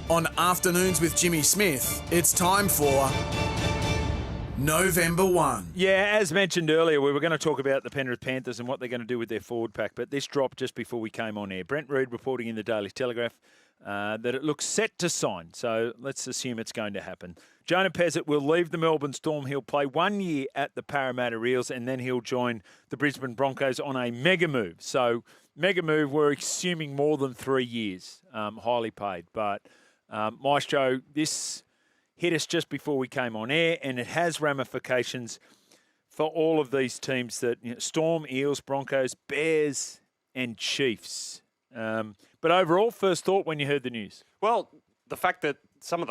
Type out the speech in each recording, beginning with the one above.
On Afternoons with Jimmy Smith, it's time for November 1. Yeah, as mentioned earlier, we were going to talk about the Penrith Panthers and what they're going to do with their forward pack, but this dropped just before we came on air. Brent Reid reporting in the Daily Telegraph that it looks set to sign, so let's assume it's going to happen. Jonah Pezet will leave the Melbourne Storm. He'll play 1 year at the Parramatta Eels, and then he'll join the Brisbane Broncos on a mega move. So, mega move, we're assuming more than 3 years, highly paid. But, Maestro, this hit us just before we came on air, and it has ramifications for all of these teams that Storm, Eels, Broncos, Bears, and Chiefs. But overall, first thought when you heard the news? Well, the fact that some of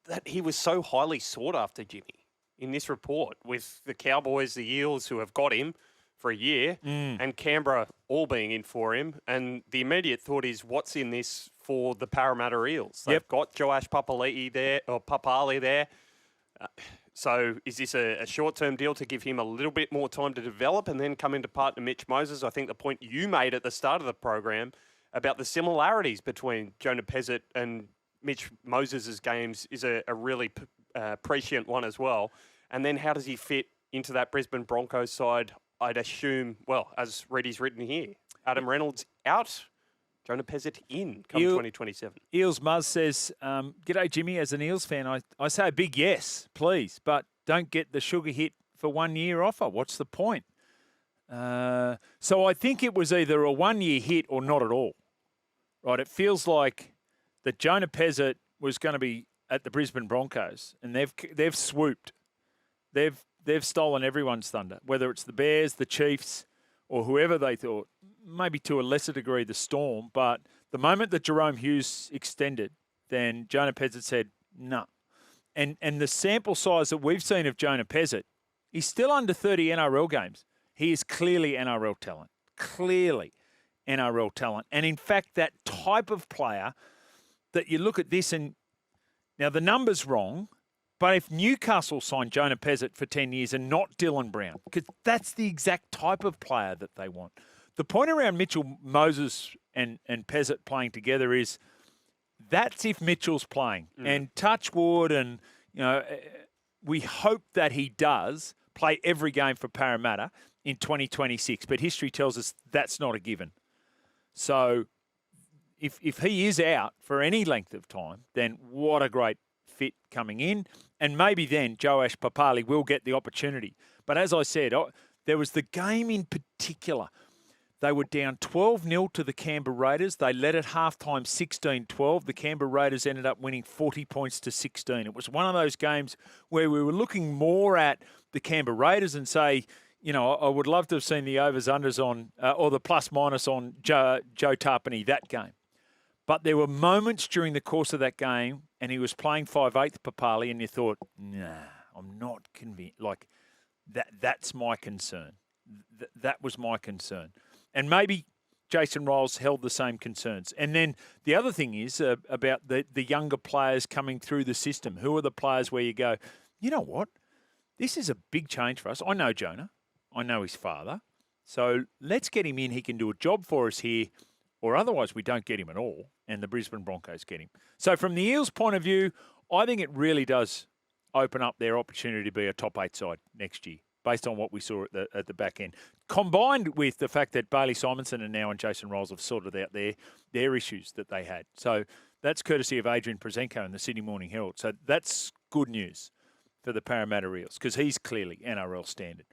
that he was so highly sought after, Jimmy, in this report, with the Cowboys, the Eels, who have got him for a year, and Canberra all being in for him. And the immediate thought is, what's in this for the Parramatta Eels? They've got Joash Papali'i there, or Papali there. So is this a short-term deal to give him a little bit more time to develop and then come into partner Mitch Moses? I think the point you made at the start of the program about the similarities between Jonah Pezet and Mitch Moses' games is a really prescient one as well. And then how does he fit into that Brisbane Broncos side? I'd assume, well, as Reddy's written here, Adam Reynolds out, Jonah Pezet in come 2027. Eels Muzz says, g'day Jimmy, as an Eels fan, I say a big yes, please, but don't get the sugar hit for 1 year offer. What's the point? So I think it was either a 1 year hit or not at all. Right, it feels like that Jonah Pezet was going to be at the Brisbane Broncos, and they've swooped. They've stolen everyone's thunder, whether it's the Bears, the Chiefs, or whoever they thought, maybe to a lesser degree the Storm. But the moment that Jerome Hughes extended, then Jonah Pezet said, no. And the sample size that we've seen of Jonah Pezet, he's still under 30 NRL games. He is clearly NRL talent. Clearly NRL talent. And in fact, that type of player that you look at this and now the number's wrong, but if Newcastle signed Jonah Pezet for 10 years and not Dylan Brown, because that's the exact type of player that they want. The point around Mitchell, Moses and Pezet playing together is that's if Mitchell's playing. And touch wood and, we hope that he does play every game for Parramatta in 2026. But history tells us that's not a given. So if he is out for any length of time, then what a great fit coming in. And maybe then Joash Papali will get the opportunity. But as I said, there was the game in particular. They were down 12-0 to the Canberra Raiders. They led at halftime 16-12. The Canberra Raiders ended up winning 40 points to 16. It was one of those games where we were looking more at the Canberra Raiders and say, I would love to have seen the overs-unders on, or the plus-minus on Joe Tarpany that game. But there were moments during the course of that game, and he was playing 5/8 Papali, and you thought, nah, I'm not convinced. Like, that's my concern. That was my concern. And maybe Jason Ryles held the same concerns. And then the other thing is about the younger players coming through the system. Who are the players where you go, you know what? This is a big change for us. I know Jonah. I know his father. So let's get him in. He can do a job for us here, or otherwise we don't get him at all, and the Brisbane Broncos get him. So from the Eels' point of view, I think it really does open up their opportunity to be a top 8 side next year, based on what we saw at the back end. Combined with the fact that Bailey Simonson and Jason Ryles have sorted out their issues that they had. So that's courtesy of Adrian Prezenko in the Sydney Morning Herald. So that's good news for the Parramatta Eels, because he's clearly NRL standard.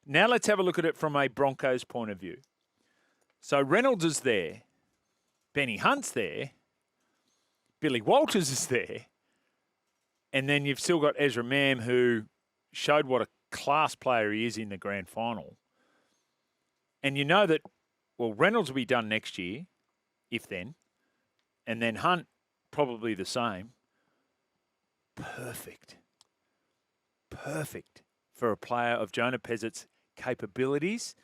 Now let's have a look at it from a Broncos point of view. So Reynolds is there. Benny Hunt's there. Billy Walters is there. And then you've still got Ezra Mam, who showed what a class player he is in the grand final. And you know that, well, Reynolds will be done next year, if then. And then Hunt, probably the same. Perfect for a player of Jonah Pezet's capabilities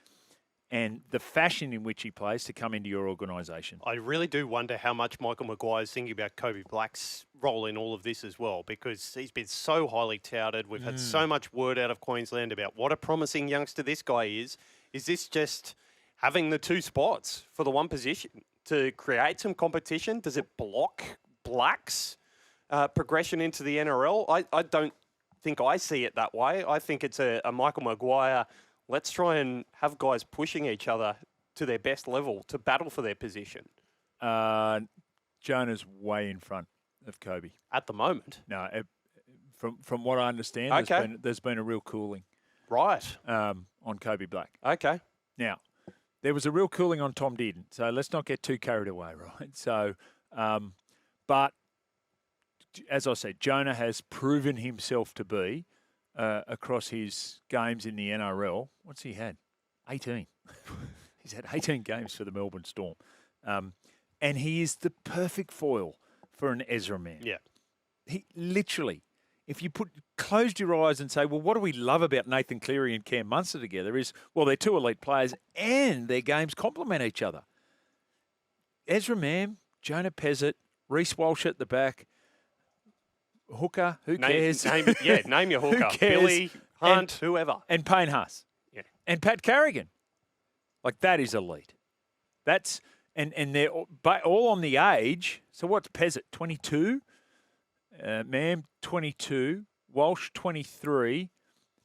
and the fashion in which he plays to come into your organisation. I really do wonder how much Michael Maguire's thinking about Kobe Black's role in all of this as well, because he's been so highly touted. We've had so much word out of Queensland about what a promising youngster this guy is. Is this just having the two spots for the one position to create some competition? Does it block Blacks progression into the NRL. I don't think I see it that way. I think it's a Michael Maguire, let's try and have guys pushing each other to their best level to battle for their position. Jonah's way in front of Kobe. At the moment. No, from what I understand, there's been a real cooling. Right. On Kobe Black. Okay. Now, there was a real cooling on Tom Dearden, so let's not get too carried away, right? So, but as I said, Jonah has proven himself to be, across his games in the NRL, what's he had? 18. He's had 18 games for the Melbourne Storm. And he is the perfect foil for an Ezra man. Yeah. He literally, if you closed your eyes and say, well, what do we love about Nathan Cleary and Cam Munster together is, well, they're two elite players and their games complement each other. Ezra Mam, Jonah Pezet, Reece Walsh at the back, hooker, who cares? Name your hooker. Billy, Hunt, whoever. And Payne Haas. Yeah. And Pat Carrigan. Like, that is elite. That's, and they're all on the age. So what's Pezet, 22? Mam, 22. Walsh, 23.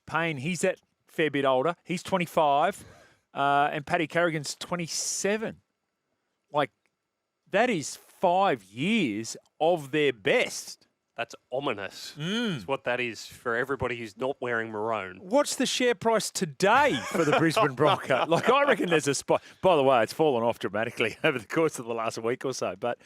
Payne, he's that fair bit older. He's 25. And Paddy Carrigan's 27. Like, that is 5 years of their best. That's ominous. That's what that is for everybody who's not wearing maroon. What's the share price today for the Brisbane Broncos? Like, I reckon there's a spot. By the way, it's fallen off dramatically over the course of the last week or so. But,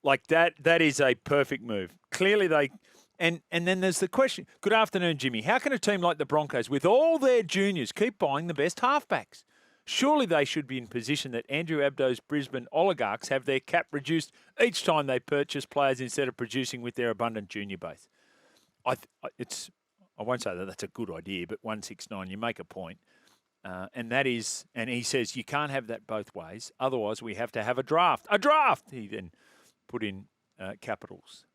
like, that is a perfect move. Clearly they – and then there's the question. Good afternoon, Jimmy. How can a team like the Broncos, with all their juniors, keep buying the best halfbacks? Surely they should be in position that Andrew Abdo's Brisbane oligarchs have their cap reduced each time they purchase players instead of producing with their abundant junior base. I won't say that that's a good idea, but 169, you make a point. And that is, and he says you can't have that both ways. Otherwise, we have to have a draft. A draft! He then put in capitals.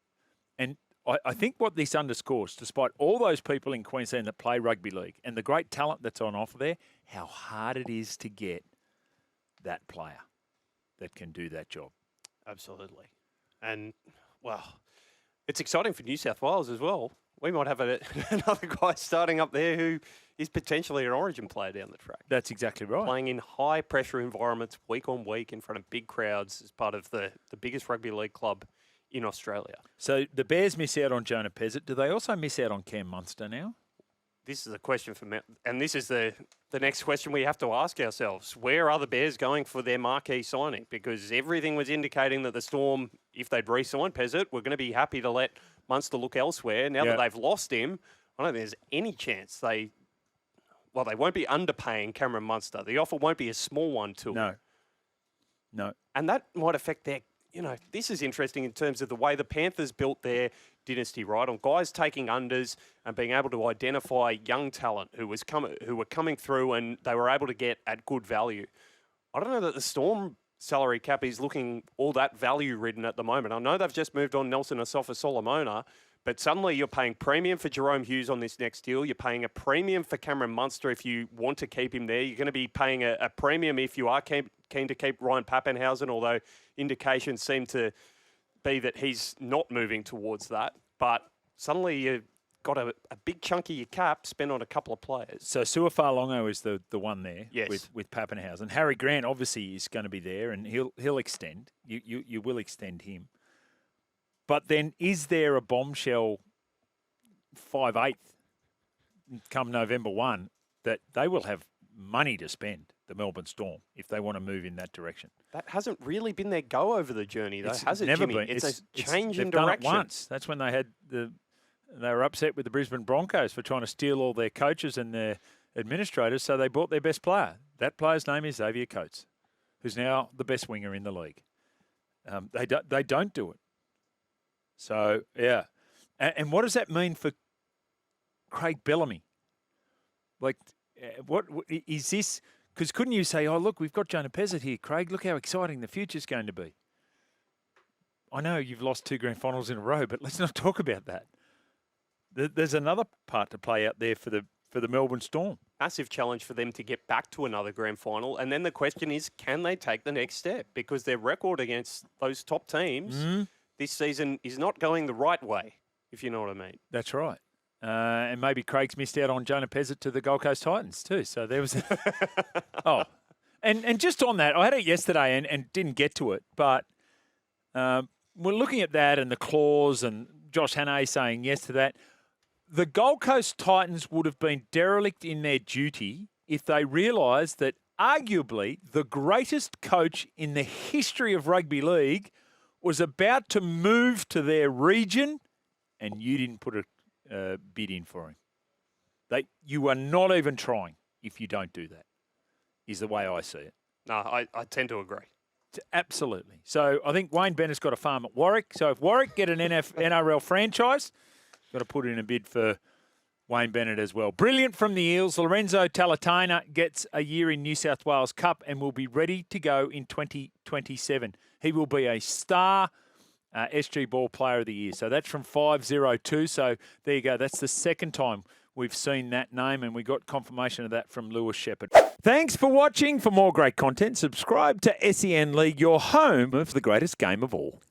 And I think what this underscores, despite all those people in Queensland that play rugby league and the great talent that's on offer there, how hard it is to get that player that can do that job. Absolutely. And, well, it's exciting for New South Wales as well. We might have another guy starting up there who is potentially an Origin player down the track. That's exactly right. Playing in high-pressure environments week on week in front of big crowds as part of the biggest rugby league club in Australia. So the Bears miss out on Jonah Pezet. Do they also miss out on Cam Munster now? This is a question for me, and this is the next question we have to ask ourselves. Where are the Bears going for their marquee signing? Because everything was indicating that the Storm, if they'd re-signed Pezet, were going to be happy to let Munster look elsewhere. Now that they've lost him, I don't think there's any chance they won't be underpaying Cameron Munster. The offer won't be a small one to him. No. And that might affect their, this is interesting in terms of the way the Panthers built their dynasty, right? On guys taking unders and being able to identify young talent who were coming through and they were able to get at good value. I don't know that the Storm salary cap is looking all that value ridden at the moment. I know they've just moved on Nelson Asafa-Solomona, but suddenly you're paying premium for Jerome Hughes on this next deal. You're paying a premium for Cameron Munster if you want to keep him there. You're going to be paying a premium if you are keen to keep Ryan Pappenhausen, although indications seem to be that he's not moving towards that. But suddenly you've got a big chunk of your cap spent on a couple of players. So Suafa'alongo is the one there, yes, with Pappenhausen. Harry Grant obviously is going to be there, and he'll extend. You will extend him. But then, is there a bombshell 5/8 come November 1 that they will have money to spend, the Melbourne Storm, if they want to move in that direction? That hasn't really been their go over the journey, though, has it, never Jimmy? been. It's a change in they've done direction. it once. That's when they were upset with the Brisbane Broncos for trying to steal all their coaches and their administrators, so they bought their best player. That player's name is Xavier Coates, who's now the best winger in the league. They don't do it. So, yeah. And what does that mean for Craig Bellamy? Like, what is this? Because couldn't you say, oh, look, we've got Jonah Pezet here, Craig. Look how exciting the future's going to be. I know you've lost 2 grand finals in a row, but let's not talk about that. There's another part to play out there for the Melbourne Storm. Massive challenge for them to get back to another grand final. And then the question is, can they take the next step? Because their record against those top teams this season is not going the right way, if you know what I mean. That's right. And maybe Craig's missed out on Jonah Pezet to the Gold Coast Titans too. So there was And just on that, I had it yesterday and didn't get to it, but we're looking at that and the clause and Josh Hannay saying yes to that. The Gold Coast Titans would have been derelict in their duty if they realised that arguably the greatest coach in the history of rugby league was about to move to their region and you didn't put a bid in for him. You are not even trying if you don't do that, is the way I see it. No, I tend to agree. Absolutely. So I think Wayne Bennett's got a farm at Warwick. So if Warwick get an NRL franchise, got to put in a bid for Wayne Bennett as well. Brilliant from the Eels. Lorenzo Talatona gets a year in New South Wales Cup and will be ready to go in 2027. He will be a star SG Ball Player of the Year. So that's from 502. So there you go. That's the second time we've seen that name, and we got confirmation of that from Lewis Shepherd. Thanks for watching. For more great content, subscribe to SEN League, your home of the greatest game of all.